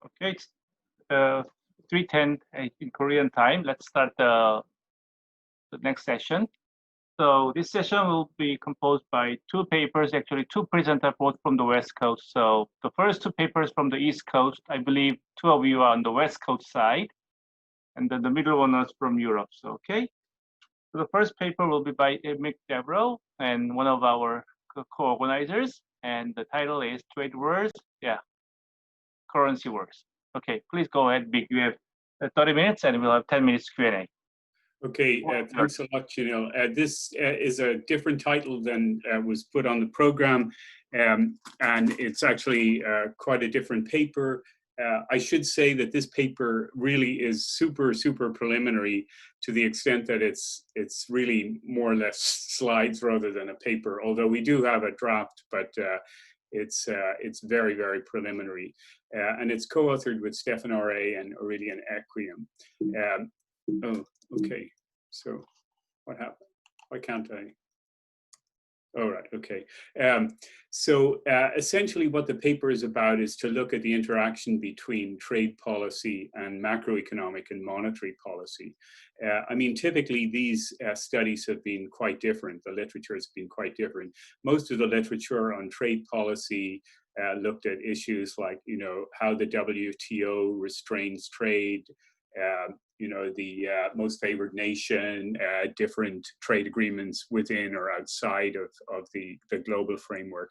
Okay, it's 3:10 in Korean time. Let's start the next session. So this session will be composed by two papers, actually two presenters, both from the West Coast. So the first two papers from the East Coast, I believe two of you are on the West Coast side, and then the middle one is from Europe. So, okay. So the first paper will be by Devereux and one of our co-organizers, and the title is Trade Wars, Currency Wars. Okay, please go ahead, Big. You have 30 minutes and we'll have 10 minutes Q&A. Okay, thanks a lot, Janelle. This is a different title than was put on the program, and it's actually quite a different paper. I should say that this paper really is super preliminary, to the extent that it's really more or less slides rather than a paper, although we do have a draft, but it's very preliminary. And it's co-authored with Stefan R.A. and Aurelian Equium. Oh, okay. So what happened? Why can't I? Oh, right. Okay. So essentially what the paper is about is to look at the interaction between trade policy and macroeconomic and monetary policy. I mean, typically these studies have been quite different. The literature has been quite different. Most of the literature on trade policy looked at issues like, how the WTO restrains trade, the most favored nation, different trade agreements within or outside of the global framework.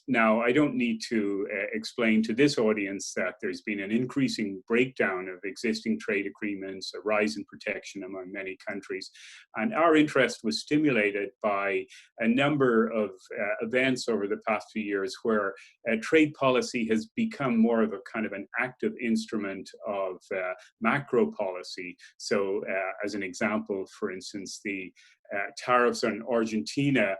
Now, I don't need to explain to this audience that there's been an increasing breakdown of existing trade agreements, a rise in protection among many countries. And our interest was stimulated by a number of events over the past few years where trade policy has become more of a kind of an active instrument of macro policy. So as an example, for instance, the tariffs on Argentina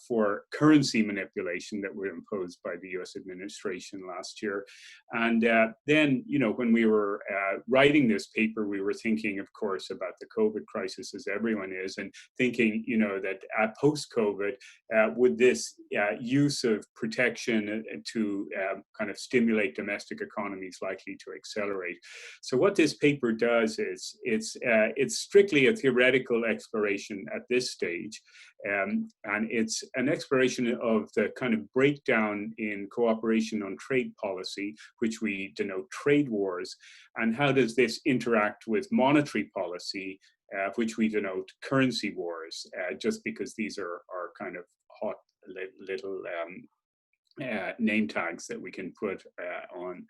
for currency manipulation that were imposed by the US administration last year. And then, when we were writing this paper, we were thinking, of course, about the COVID crisis, as everyone is, and thinking, that post-COVID, would this use of protection to kind of stimulate domestic economies likely to accelerate? So what this paper does is it's strictly a theoretical exploration at this stage. And it's an exploration of the kind of breakdown in cooperation on trade policy, which we denote trade wars, and how does this interact with monetary policy, which we denote currency wars, just because these are kind of hot little name tags that we can put on.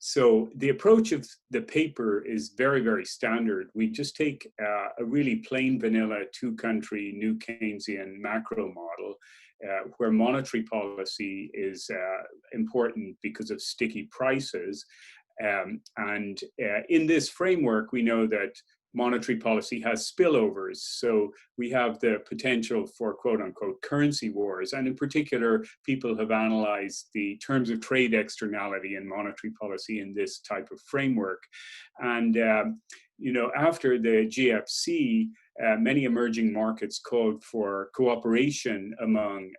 So the approach of the paper is very standard. We just take a really plain vanilla two-country new Keynesian macro model where monetary policy is important because of sticky prices. And in this framework, we know that monetary policy has spillovers. So we have the potential for quote unquote currency wars. And in particular, people have analyzed the terms of trade externality in monetary policy in this type of framework. And, after the GFC, many emerging markets called for cooperation among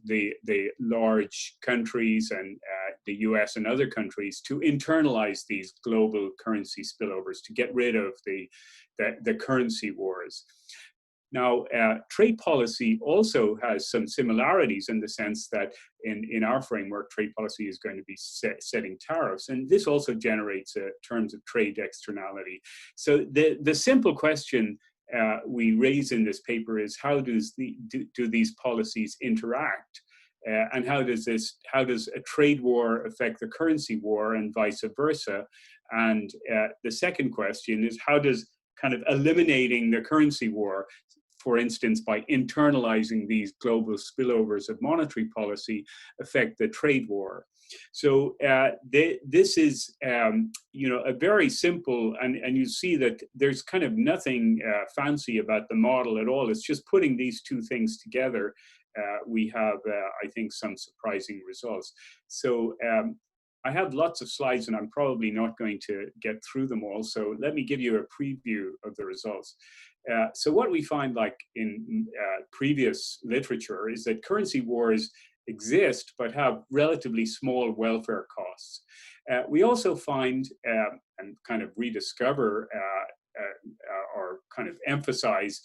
the large countries and the US and other countries to internalize these global currency spillovers, to get rid of the currency wars. Now, trade policy also has some similarities in the sense that in our framework, trade policy is going to be setting tariffs, and this also generates terms of trade externality. So the simple question we raise in this paper is how do these policies interact? And how does a trade war affect the currency war and vice versa? And the second question is how does kind of eliminating the currency war, for instance, by internalizing these global spillovers of monetary policy, affect the trade war? So this is, a very simple, and you see that there's kind of nothing fancy about the model at all. It's just putting these two things together. We have, I think, some surprising results. So I have lots of slides, and I'm probably not going to get through them all. So let me give you a preview of the results. So what we find, like in previous literature, is that currency wars exist but have relatively small welfare costs. We also find and kind of rediscover or kind of emphasize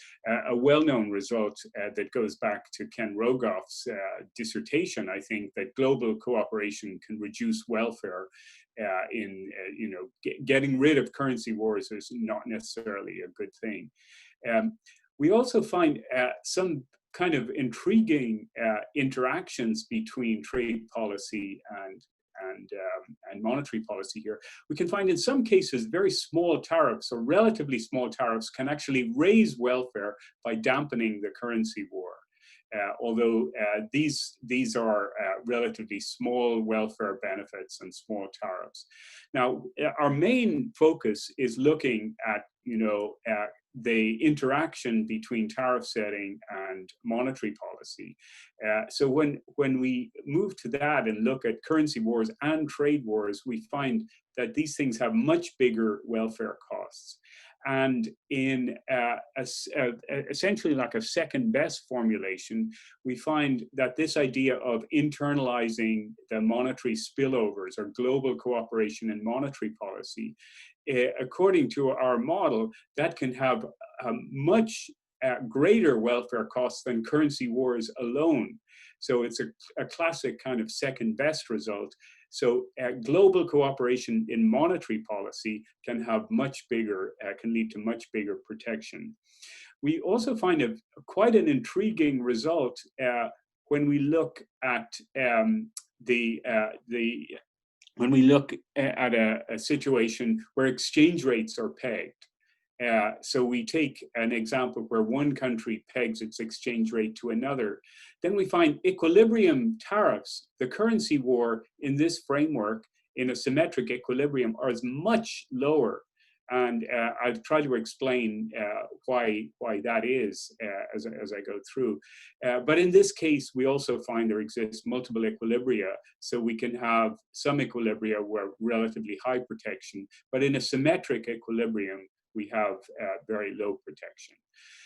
a well-known result that goes back to Ken Rogoff's dissertation, I think, that global cooperation can reduce welfare getting rid of currency wars is not necessarily a good thing. We also find some kind of intriguing interactions between trade policy and monetary policy here. We can find in some cases very small tariffs or relatively small tariffs can actually raise welfare by dampening the currency war. Although these are relatively small welfare benefits and small tariffs. Now, our main focus is looking at the interaction between tariff setting and monetary policy. So when we move to that and look at currency wars and trade wars, we find that these things have much bigger welfare costs. And in essentially like a second best formulation, we find that this idea of internalizing the monetary spillovers or global cooperation in monetary policy, according to our model, that can have a much greater welfare costs than currency wars alone. So it's a classic kind of second best result. So global cooperation in monetary policy can have much bigger, can lead to much bigger protection. We also find quite an intriguing result when we look at when we look at a situation where exchange rates are pegged. So we take an example where one country pegs its exchange rate to another. Then we find equilibrium tariffs, the currency war in this framework, in a symmetric equilibrium, are much lower. And I'll try to explain why that is as I go through. But in this case, we also find there exists multiple equilibria. So we can have some equilibria where relatively high protection, but in a symmetric equilibrium, we have very low protection.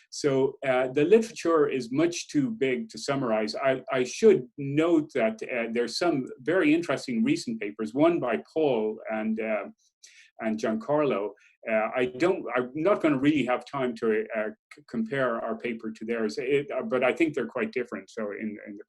So the literature is much too big to summarize. I should note that there's some very interesting recent papers, one by Paul and Giancarlo. I'm not going to really have time to compare our paper to theirs, but I think they're quite different. So in the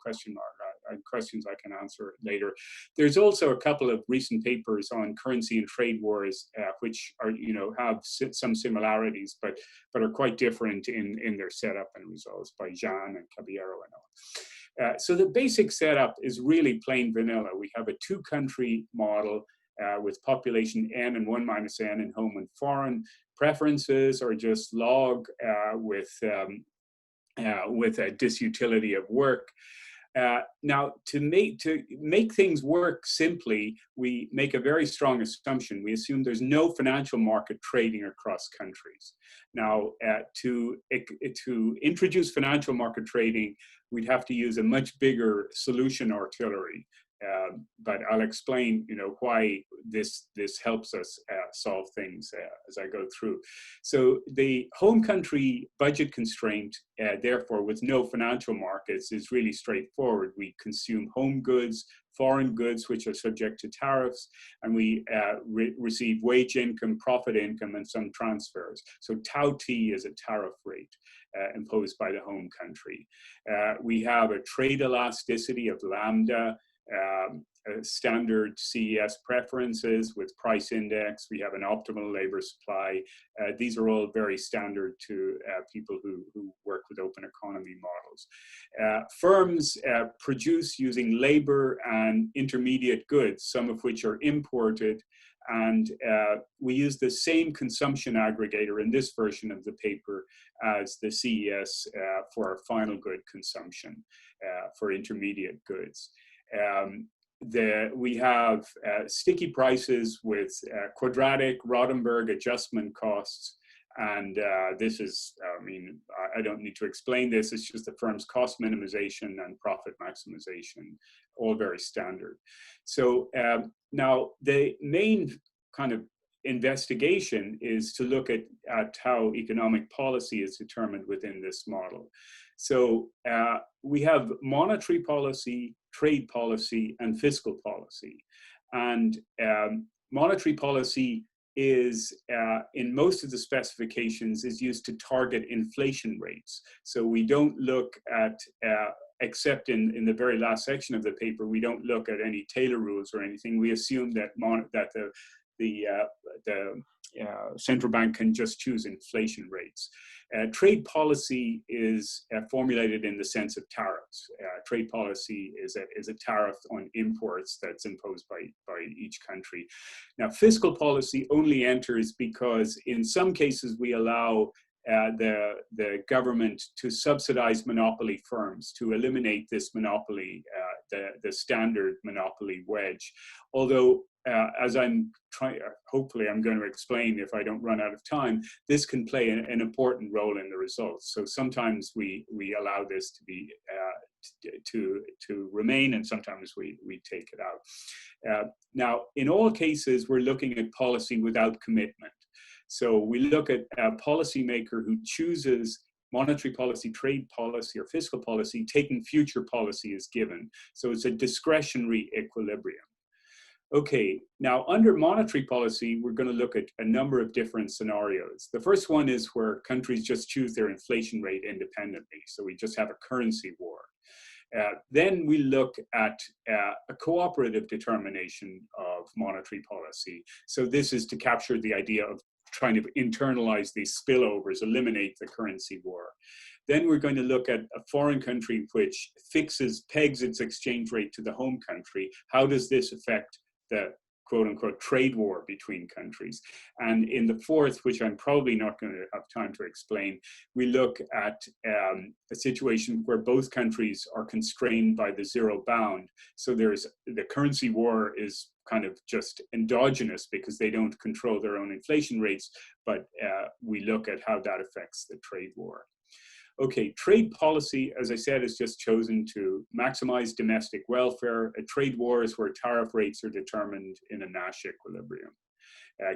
questions I can answer later. There's also a couple of recent papers on currency and trade wars, which are have some similarities, but are quite different in their setup and results by Jean and Caballero and all. So the basic setup is really plain vanilla. We have a two-country model. With population n and 1 minus n in home and foreign. Preferences are just log with a disutility of work. Now, to make things work simply, we make a very strong assumption. We assume there's no financial market trading across countries. Now, to introduce financial market trading, we'd have to use a much bigger solution artillery. But I'll explain, why this helps us solve things as I go through. So the home country budget constraint, therefore, with no financial markets, is really straightforward. We consume home goods, foreign goods, which are subject to tariffs, and we receive wage income, profit income, and some transfers. So tau T is a tariff rate imposed by the home country. We have a trade elasticity of lambda. Standard CES preferences with price index. We have an optimal labor supply. These are all very standard to people who work with open economy models. Firms produce using labor and intermediate goods, some of which are imported. And we use the same consumption aggregator in this version of the paper as the CES for our final good consumption for intermediate goods. We have sticky prices with quadratic Rodenberg adjustment costs. And this is, I don't need to explain this. It's just the firm's cost minimization and profit maximization, all very standard. So now the main kind of investigation is to look at how economic policy is determined within this model. So we have monetary policy trade policy, and fiscal policy. And monetary policy is, in most of the specifications, is used to target inflation rates. So we don't look at, except in the very last section of the paper, we don't look at any Taylor rules or anything. We assume that the central bank can just choose inflation rates. Trade policy is formulated in the sense of tariffs. Trade policy is a tariff on imports that's imposed by each country. Now, fiscal policy only enters because in some cases we allow the government to subsidize monopoly firms, to eliminate this monopoly, the standard monopoly wedge. Although, as I'm trying, hopefully I'm going to explain if I don't run out of time, this can play an important role in the results. So sometimes we allow this to be to remain, and sometimes we take it out. Now, in all cases, we're looking at policy without commitment. So we look at a policymaker who chooses monetary policy, trade policy, or fiscal policy, taking future policy as given. So it's a discretionary equilibrium. Okay, now under monetary policy, we're going to look at a number of different scenarios. The first one is where countries just choose their inflation rate independently. So we just have a currency war. Then we look at a cooperative determination of monetary policy. So this is to capture the idea of trying to internalize these spillovers, eliminate the currency war. Then we're going to look at a foreign country which pegs its exchange rate to the home country. How does this affect the quote unquote trade war between countries? And in the fourth, which I'm probably not going to have time to explain, we look at a situation where both countries are constrained by the zero bound. So there's the currency war is kind of just endogenous because they don't control their own inflation rates, but we look at how that affects the trade war. Okay, trade policy, as I said, is just chosen to maximize domestic welfare. A trade war is where tariff rates are determined in a Nash equilibrium.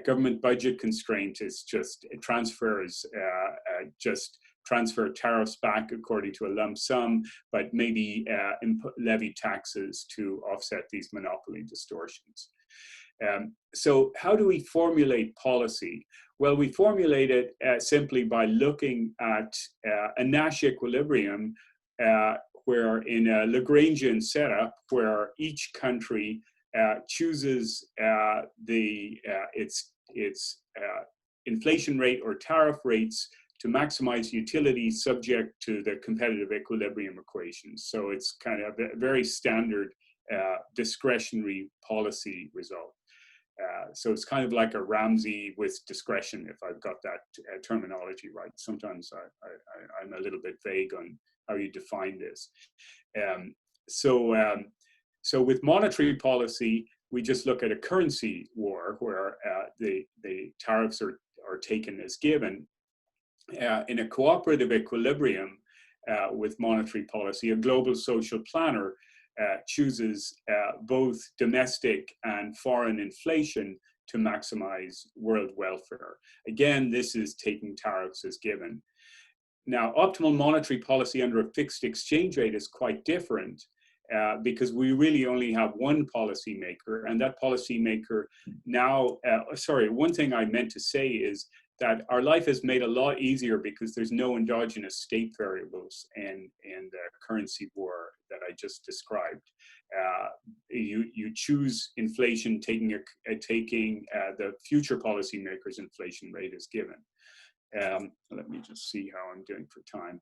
Government budget constraint is just transfer tariffs back according to a lump sum, but maybe levy taxes to offset these monopoly distortions. So how do we formulate policy? Well, we formulate it simply by looking at a Nash equilibrium where in a Lagrangian setup, where each country chooses its inflation rate or tariff rates to maximize utility subject to the competitive equilibrium equations. So it's kind of a very standard discretionary policy result. So it's kind of like a Ramsey with discretion, if I've got that terminology right. Sometimes I'm a little bit vague on how you define this. So with monetary policy, we just look at a currency war where the tariffs are taken as given. In a cooperative equilibrium with monetary policy, a global social planner chooses both domestic and foreign inflation to maximize world welfare. Again, this is taking tariffs as given. Now, optimal monetary policy under a fixed exchange rate is quite different because we really only have one policymaker, and that policymaker now, one thing I meant to say is that our life is made a lot easier because there's no endogenous state variables in the currency war that I just described. You choose inflation, taking the future policymaker's inflation rate as given. Let me just see how I'm doing for time.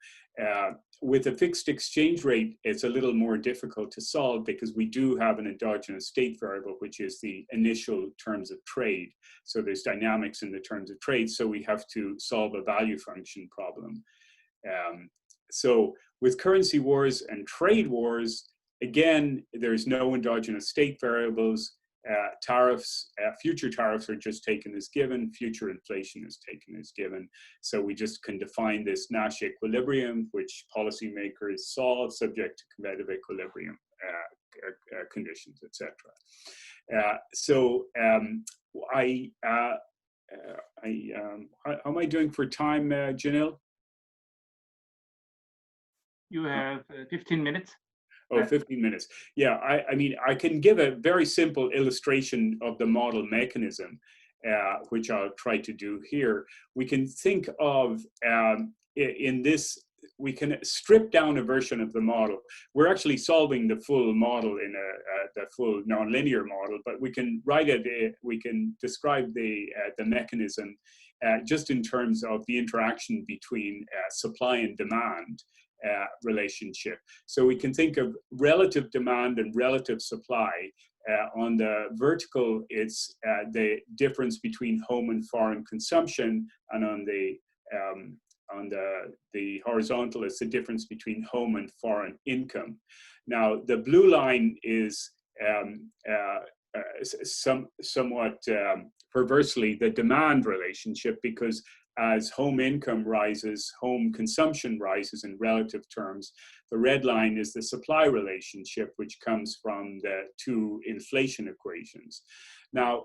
With a fixed exchange rate, it's a little more difficult to solve because we do have an endogenous state variable, which is the initial terms of trade. So there's dynamics in the terms of trade, so we have to solve a value function problem. So with currency wars and trade wars, again, there's no endogenous state variables. Future tariffs are just taken as given, future inflation is taken as given. So we just can define this Nash equilibrium, which policymakers solve subject to competitive equilibrium conditions, etc. How am I doing for time, Janelle? You have 15 minutes. Oh, 15 minutes. Yeah, I mean, I can give a very simple illustration of the model mechanism, which I'll try to do here. We can think of, in this, we can strip down a version of the model. We're actually solving the full model in the full nonlinear model, but we can write it, we can describe the mechanism just in terms of the interaction between supply and demand relationship. So we can think of relative demand and relative supply. On the vertical, it's the difference between home and foreign consumption, and on the horizontal, it's the difference between home and foreign income. Now, the blue line is somewhat perversely the demand relationship, because as home income rises, home consumption rises in relative terms. The red line is the supply relationship, which comes from the two inflation equations. Now,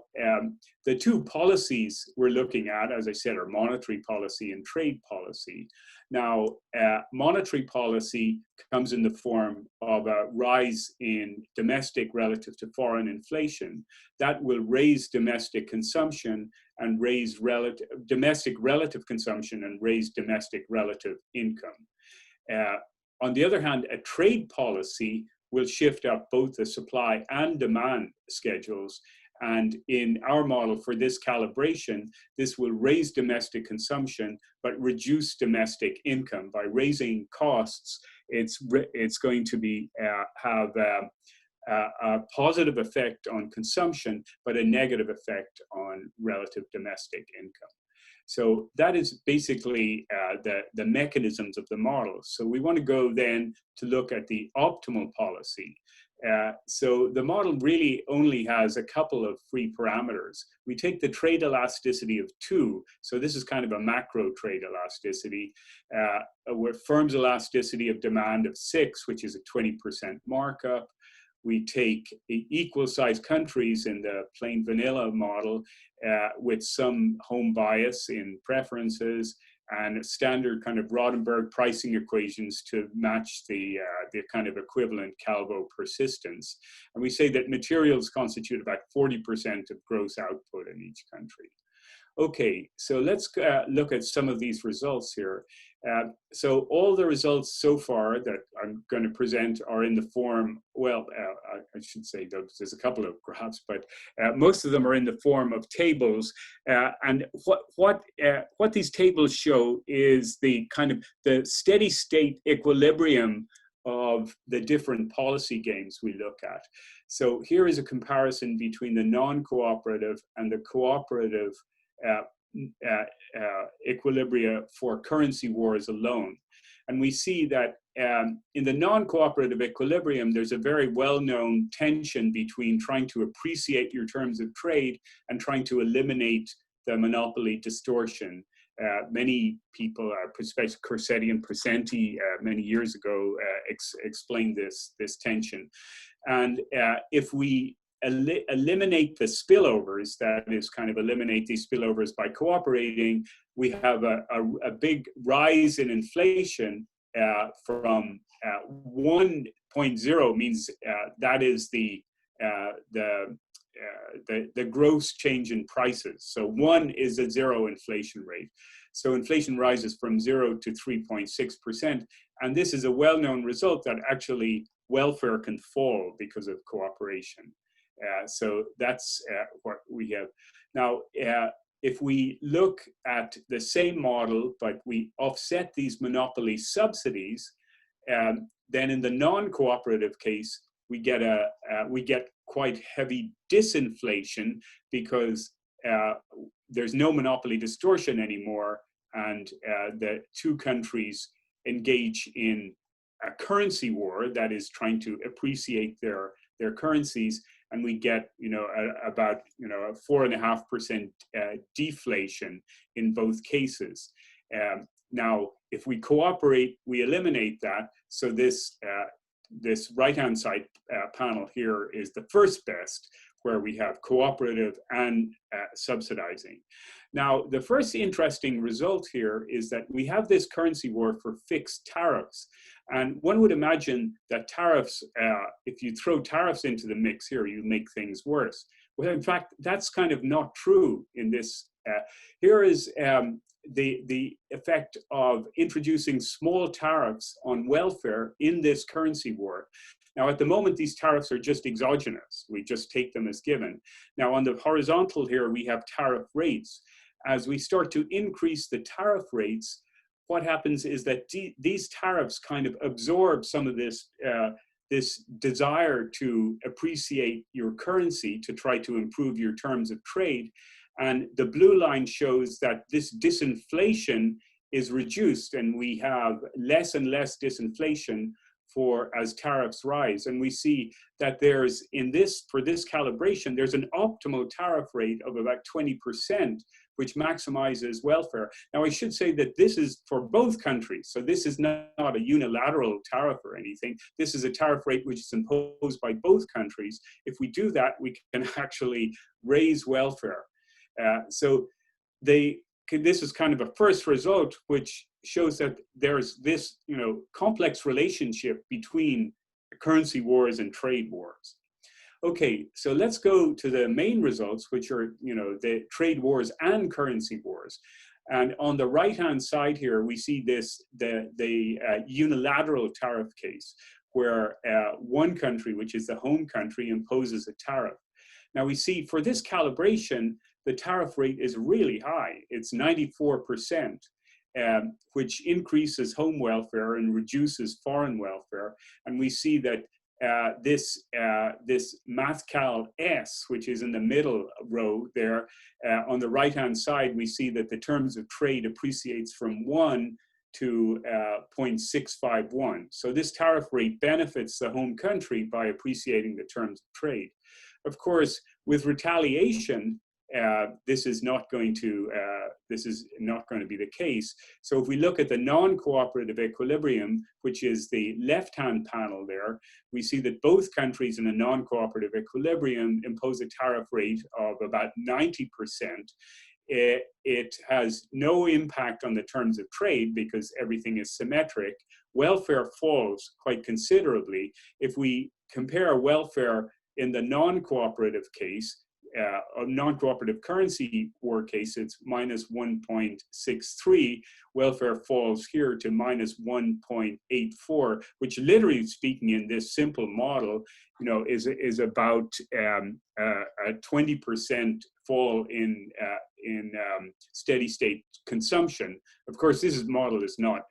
the two policies we're looking at, as I said, are monetary policy and trade policy. Now, monetary policy comes in the form of a rise in domestic relative to foreign inflation. That will raise domestic consumption and raise domestic relative consumption and raise domestic relative income. On the other hand, a trade policy will shift up both the supply and demand schedules. And in our model for this calibration, this will raise domestic consumption, but reduce domestic income. By raising costs, it's going to be have a positive effect on consumption, but a negative effect on relative domestic income. So that is basically the mechanisms of the model. So we want to go then to look at the optimal policy. So the model really only has a couple of free parameters. We take the trade elasticity of 2. So this is kind of a macro trade elasticity, where firm's elasticity of demand of 6, which is a 20% markup. We take equal sized countries in the plain vanilla model with some home bias in preferences and standard kind of Rodenberg pricing equations to match the kind of equivalent Calvo persistence. And we say that materials constitute about 40% of gross output in each country. Okay, so let's look at some of these results here. So all the results so far that I'm going to present are in the form, well, I should say there's a couple of graphs, but most of them are in the form of tables. And what these tables show is the kind of the steady state equilibrium of the different policy games we look at. So here is a comparison between the non-cooperative and the cooperative equilibria for currency wars alone. And we see that in the non-cooperative equilibrium, there's a very well-known tension between trying to appreciate your terms of trade and trying to eliminate the monopoly distortion. Many people, especially Corsetti and Presenti, many years ago, explained this tension. And if we eliminate the spillovers, that is kind of eliminate these spillovers by cooperating, we have a big rise in inflation from 1.0 means that is the gross change in prices. So 1 is a 0 inflation rate. So inflation rises from 0 to 3.6%. And this is a well-known result that actually welfare can fall because of cooperation. So that's what we have. Now, if we look at the same model, but we offset these monopoly subsidies, then in the non-cooperative case, we get quite heavy disinflation because there's no monopoly distortion anymore, and the two countries engage in a currency war that is trying to appreciate their currencies, and we get about a 4.5% deflation in both cases. Now, if we cooperate, we eliminate that. So this right-hand side panel here is the first best, where we have cooperative and subsidizing. Now, the first interesting result here is that we have this currency war for fixed tariffs. And one would imagine that tariffs, if you throw tariffs into the mix here, you make things worse. Well, in fact, that's kind of not true in this. Here is the effect of introducing small tariffs on welfare in this currency war. Now, at the moment, these tariffs are just exogenous. We just take them as given. Now, on the horizontal here, we have tariff rates. As we start to increase the tariff rates, what happens is that these tariffs kind of absorb some of this, this desire to appreciate your currency to try to improve your terms of trade. And the blue line shows that this disinflation is reduced, and we have less and less disinflation as tariffs rise. And we see that there's, for this calibration, there's an optimal tariff rate of about 20%, which maximizes welfare. Now, I should say that this is for both countries. So this is not a unilateral tariff or anything. This is a tariff rate which is imposed by both countries. If we do that, we can actually raise welfare. This is kind of a first result, which shows that there's this, complex relationship between currency wars and trade wars. Okay, so let's go to the main results, which are, the trade wars and currency wars. And on the right-hand side here, we see the unilateral tariff case, where one country, which is the home country, imposes a tariff. Now we see for this calibration, the tariff rate is really high. It's 94%, which increases home welfare and reduces foreign welfare. And we see that this MathCal S, which is in the middle row there, on the right-hand side, we see that the terms of trade appreciates from 1 to 0.651. So this tariff rate benefits the home country by appreciating the terms of trade. Of course, with retaliation, this is not going to be the case. So if we look at the non-cooperative equilibrium, which is the left-hand panel there, we see that both countries in a non-cooperative equilibrium impose a tariff rate of about 90%. It has no impact on the terms of trade because everything is symmetric. Welfare falls quite considerably. If we compare welfare in the non-cooperative case, a non-cooperative currency war case, it's minus 1.63. Welfare falls here to minus 1.84, which literally speaking in this simple model, is about a 20% fall in steady state consumption. Of course, this model is not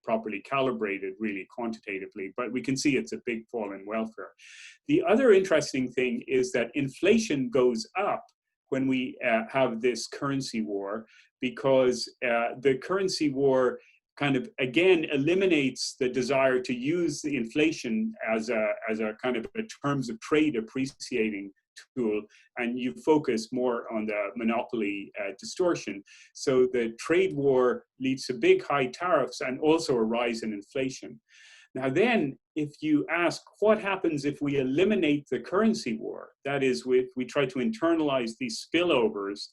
properly calibrated really quantitatively, but we can see it's a big fall in welfare. The other interesting thing is that inflation goes up when we have this currency war, because the currency war kind of, again, eliminates the desire to use the inflation as a kind of a terms of trade appreciating tool, and you focus more on the monopoly distortion. So the trade war leads to big high tariffs and also a rise in inflation. Now then, if you ask what happens if we eliminate the currency war, that is, we try to internalize these spillovers,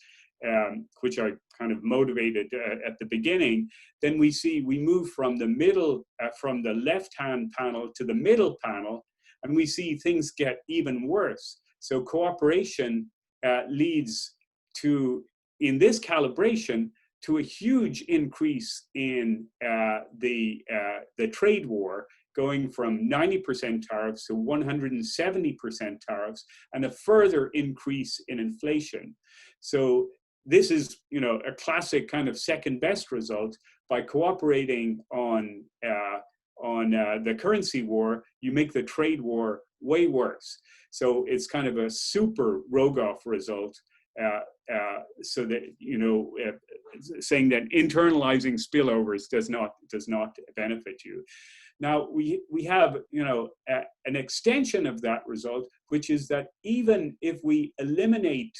which are kind of motivated at the beginning, then we see we move from the middle, from the left-hand panel to the middle panel, and we see things get even worse. So cooperation leads to, in this calibration, to a huge increase in the trade war, going from 90% tariffs to 170% tariffs, and a further increase in inflation. So this is, a classic kind of second best result. By cooperating on the currency war, you make the trade war way worse. So it's kind of a super Rogoff result. So that, saying that internalizing spillovers does not benefit you. Now we have, an extension of that result, which is that even if we eliminate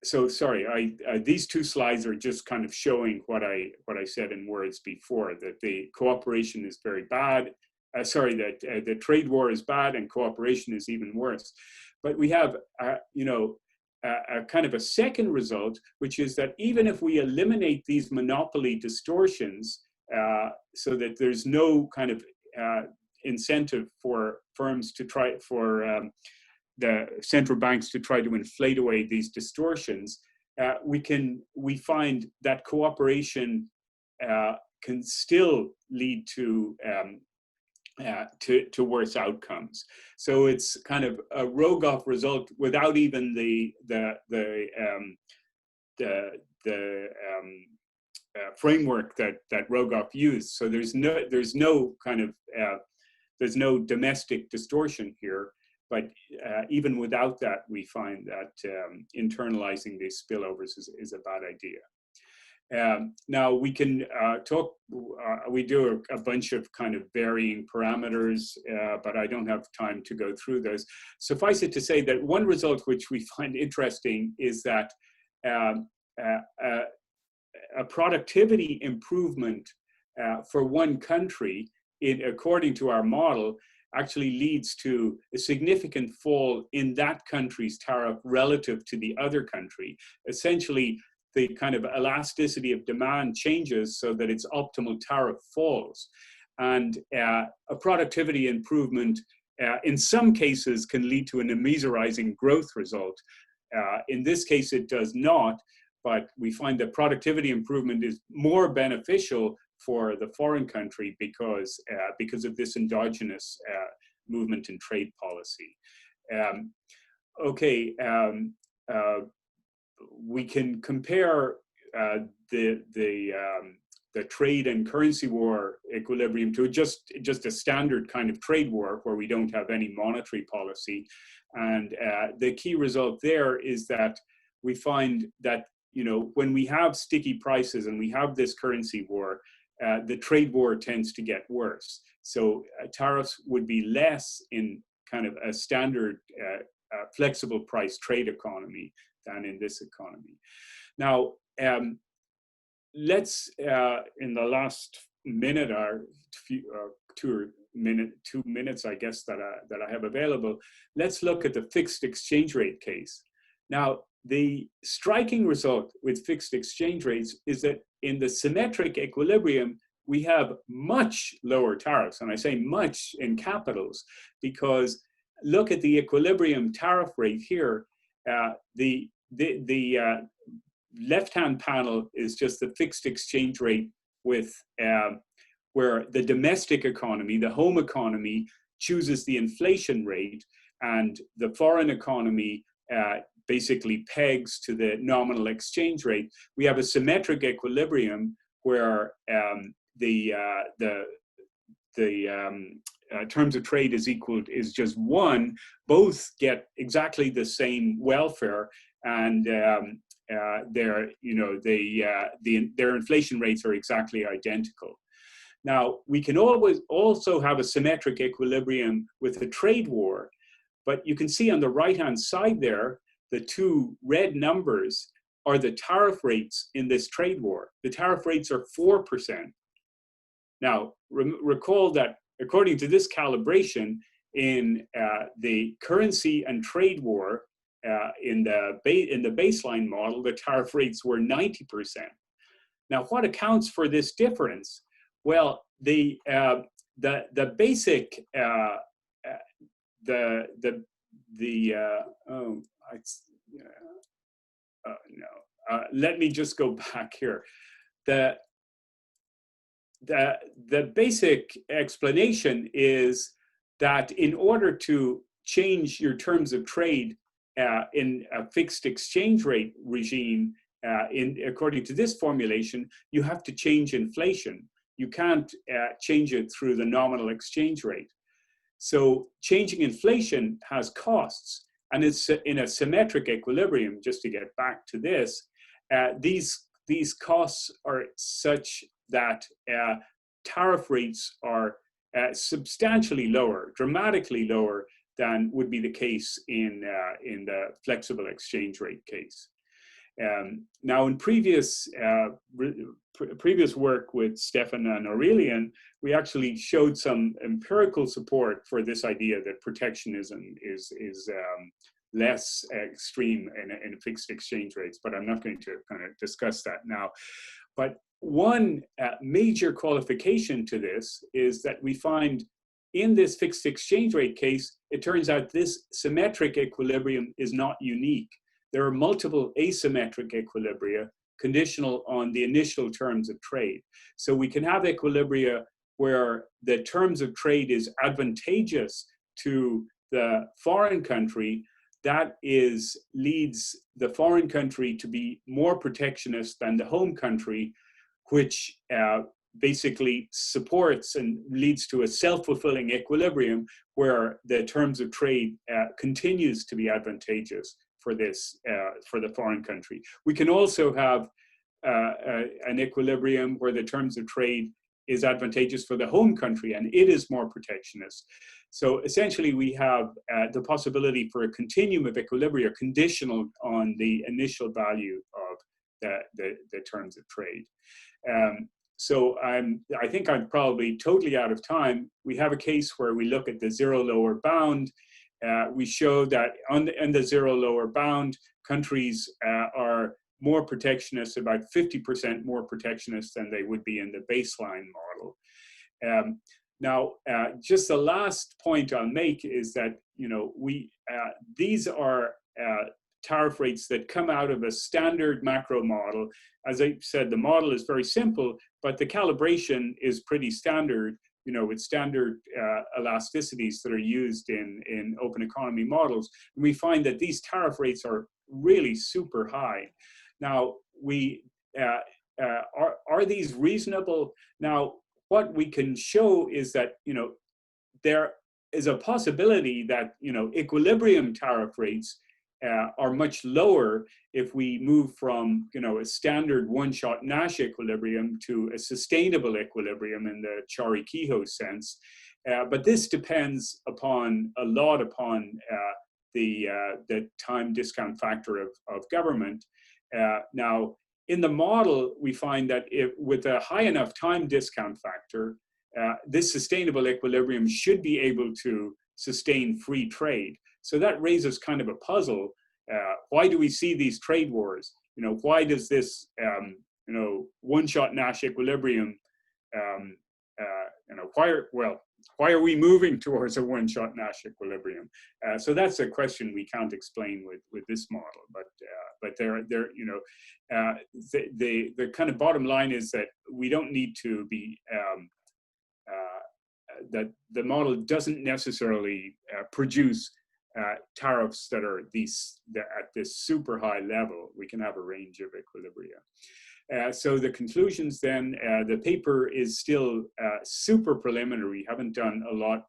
so sorry, these two slides are just kind of showing what I said in words before, that the cooperation is very bad. That the trade war is bad and cooperation is even worse. But we have, a kind of a second result, which is that even if we eliminate these monopoly distortions, so that there's no kind of incentive for firms to try, for the central banks to try to inflate away these distortions, we find that cooperation can still lead to worse outcomes. So it's kind of a Rogoff result without even the framework that Rogoff used. So there's no kind of there's no domestic distortion here. But even without that, we find that internalizing these spillovers is a bad idea. Now we can talk, we do a bunch of kind of varying parameters, but I don't have time to go through those. Suffice it to say that one result which we find interesting is that a productivity improvement for one country, according to our model, actually leads to a significant fall in that country's tariff relative to the other country. Essentially, the kind of elasticity of demand changes so that its optimal tariff falls. And a productivity improvement in some cases can lead to an immeasurizing growth result. In this case, it does not, but we find that productivity improvement is more beneficial for the foreign country because of this endogenous movement in trade policy. We can compare the trade and currency war equilibrium to just a standard kind of trade war where we don't have any monetary policy. And the key result there is that we find that, you know, when we have sticky prices and we have this currency war, the trade war tends to get worse. So tariffs would be less in kind of a standard flexible price trade economy than in this economy. Now, let's, in the last minute or 2 minutes, I guess, that I have available, let's look at the fixed exchange rate case. Now, the striking result with fixed exchange rates is that in the symmetric equilibrium, we have much lower tariffs, and I say much in capitals, because look at the equilibrium tariff rate here. The left-hand panel is just the fixed exchange rate with where the domestic economy, the home economy, chooses the inflation rate, and the foreign economy basically pegs to the nominal exchange rate. We have a symmetric equilibrium where the terms of trade is just 1. Both get exactly the same welfare, and their inflation rates are exactly identical. Now, we can always also have a symmetric equilibrium with a trade war, but you can see on the right-hand side there, the 2 red numbers are the tariff rates in this trade war. The tariff rates are 4%. Now, recall that according to this calibration, in the currency and trade war, in the baseline model, the tariff rates were 90%. Now, what accounts for this difference? Well, the basic let me just go back here. The basic explanation is that in order to change your terms of trade in a fixed exchange rate regime, according to this formulation, you have to change inflation. You can't change it through the nominal exchange rate. So changing inflation has costs, and it's in a symmetric equilibrium. Just to get back to this, these costs are such that tariff rates are substantially lower, dramatically lower than would be the case in the flexible exchange rate case. Now, in previous work with Stefan and Aurelian, we actually showed some empirical support for this idea that protectionism is less extreme in fixed exchange rates, but I'm not going to kind of discuss that now. But one major qualification to this is that we find in this fixed exchange rate case, it turns out this symmetric equilibrium is not unique. There are multiple asymmetric equilibria conditional on the initial terms of trade. So we can have equilibria where the terms of trade is advantageous to the foreign country. That leads the foreign country to be more protectionist than the home country, which basically supports and leads to a self-fulfilling equilibrium where the terms of trade continues to be advantageous for the foreign country. We can also have an equilibrium where the terms of trade is advantageous for the home country and it is more protectionist. So essentially we have the possibility for a continuum of equilibria conditional on the initial value of the terms of trade. So I think I'm probably totally out of time. We have a case where we look at the zero lower bound. We show that on the zero lower bound, countries are more protectionist, about 50% more protectionist than they would be in the baseline model. Now, just the last point I'll make is that, you know, these are tariff rates that come out of a standard macro model. As I said, the model is very simple, but the calibration is pretty standard, you know, with standard elasticities that are used in open economy models. And we find that these tariff rates are really super high. Now, are these reasonable? Now, what we can show is that, you know, there is a possibility that, you know, equilibrium tariff rates are much lower if we move from, you know, a standard one-shot Nash equilibrium to a sustainable equilibrium in the Chari-Kehoe sense. But this depends a lot upon the time discount factor of government. Now, in the model, we find that with a high enough time discount factor, this sustainable equilibrium should be able to sustain free trade. So that raises kind of a puzzle. Why do we see these trade wars? You know, why does this, you know, one-shot Nash equilibrium, you know, why are we moving towards a one-shot Nash equilibrium? So that's a question we can't explain with this model. But they're you know, the kind of bottom line is that we don't need to be that the model doesn't necessarily produce tariffs that are at this super high level. We can have a range of equilibria. So the conclusions then, the paper is still super preliminary. We haven't done a lot.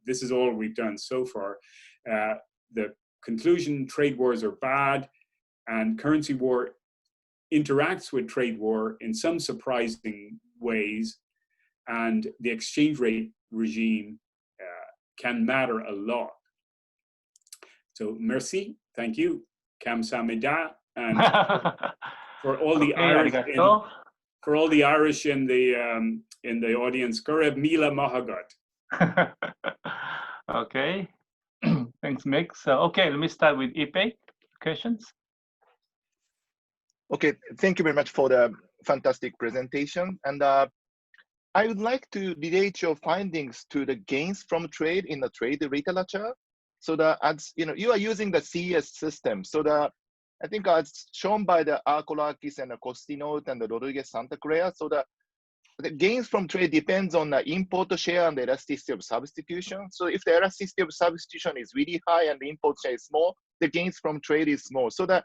This is all we've done so far. The conclusion, trade wars are bad, and currency war interacts with trade war in some surprising ways, and the exchange rate regime can matter a lot. So merci, thank you, kamsahamnida, and for all the Irish in the audience, Gaurav Mila Mahagat. Okay, thanks, Mick. So okay, let me start with Ipe questions. Okay, thank you very much for the fantastic presentation. And I would like to relate your findings to the gains from trade in the trade literature. So that, as you know, you are using the CS system. So that I think as shown by the Arkolakis and the Costinote and the Rodriguez Santa Clara. So that the gains from trade depends on the import share and the elasticity of substitution. So if the elasticity of substitution is really high and the import share is small, the gains from trade is small. So that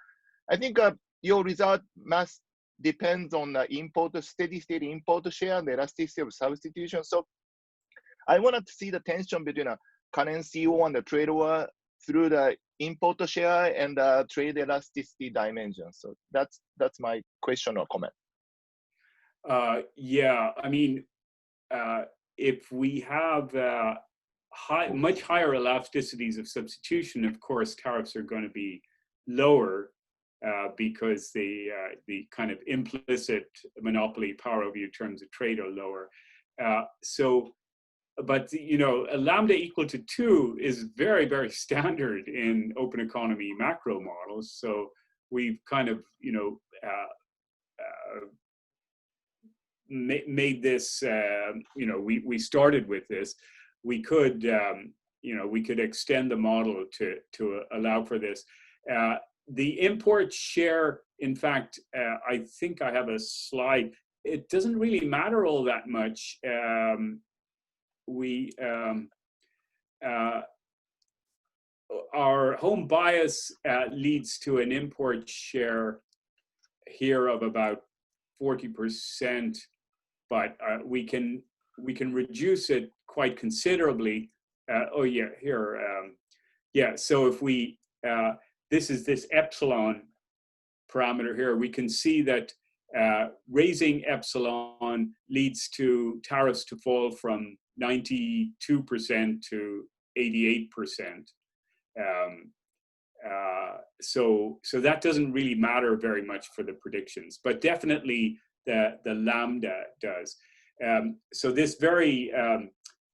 I think your result must depends on the steady state import share and the elasticity of substitution. So I wanted to see the tension between a currency war and the trade war through the import share and the trade elasticity dimension. So that's my question or comment. Yeah, I mean, if we have much higher elasticities of substitution, of course, tariffs are going to be lower because the kind of implicit monopoly power over your terms of trade are lower. So you know, a lambda equal to 2 is very, very standard in open economy macro models. So we've kind of, you know, made this, you know, we started with this. We could, you know, we could extend the model to allow for this. The import share, in fact, I think I have a slide. It doesn't really matter all that much. Our home bias leads to an import share here of about 40%, but we can reduce it quite considerably. Oh yeah, here, yeah. So if we this is this epsilon parameter here, we can see that raising epsilon leads to tariffs to fall from 92% to 88%. So that doesn't really matter very much for the predictions, but definitely the lambda does. So this very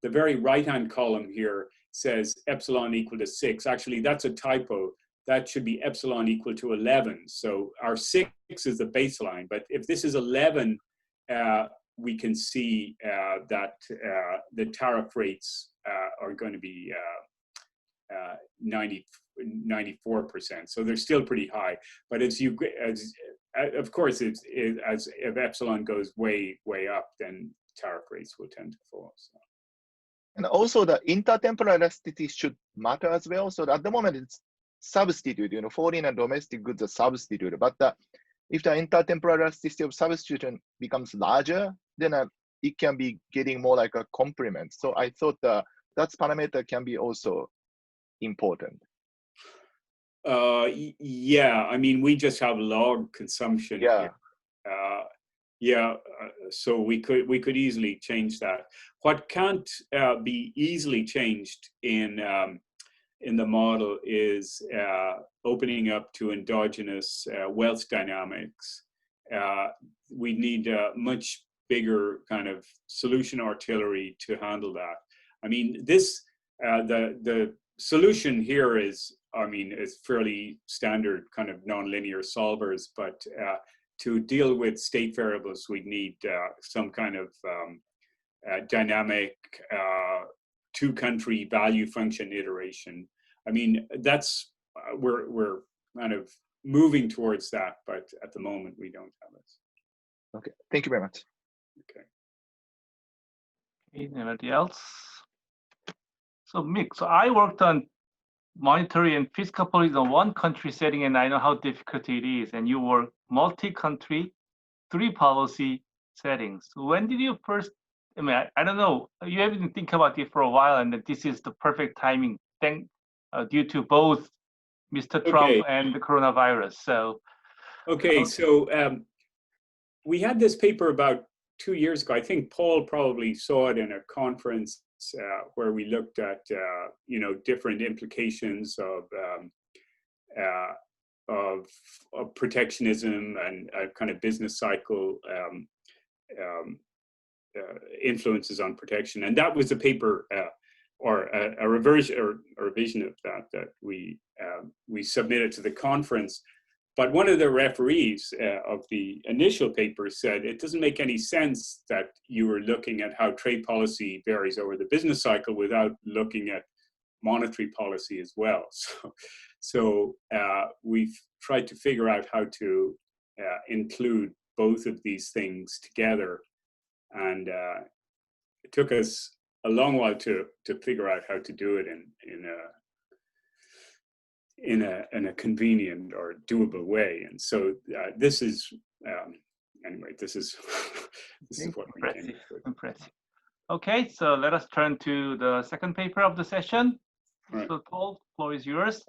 the very right-hand column here says epsilon equal to 6. Actually, that's a typo. That should be epsilon equal to 11. So our 6 is the baseline, but if this is 11, we can see that the tariff rates are going to be 94%. So they're still pretty high. But of course, as if epsilon goes way up, then tariff rates will tend to fall. So. And also the intertemporal elasticity should matter as well. So at the moment it's substitute, you know, foreign and domestic goods are substituted. But if the intertemporal elasticity of substitution becomes larger, then it can be getting more like a complement. So I thought that parameter can be also important. Yeah, I mean, we just have log consumption. Yeah. Here. So we could easily change that. What can't be easily changed in the model is opening up to endogenous wealth dynamics. We need a much bigger kind of solution artillery to handle that. I mean, this the solution here is, I mean, is fairly standard kind of nonlinear solvers, but to deal with state variables, we need some kind of dynamic two-country value function iteration. I mean, that's we're kind of moving towards that, but at the moment we don't have it. Okay, thank you very much. Okay. Anybody else? So Mick, so I worked on monetary and fiscal policy on one country setting, and I know how difficult it is. And you work multi-country, 3 policy settings. When did you first? I mean, I don't know. You have been thinking about it for a while, and that this is the perfect timing, due to both Mr. Trump and the coronavirus. So. Okay, so we had this paper about 2 years ago. I think Paul probably saw it in a conference where we looked at you know, different implications of protectionism and kind of business cycle influences on protection, and that was a paper or a revision of that we submitted to the conference. But one of the referees of the initial paper said it doesn't make any sense that you were looking at how trade policy varies over the business cycle without looking at monetary policy as well. So we've tried to figure out how to include both of these things together, and it took us a long while to figure out how to do it in a convenient or doable way. And so this is anyway. This is what we came with. Impressive. Okay, so let us turn to the second paper of the session. Right. So Paul, the floor is yours.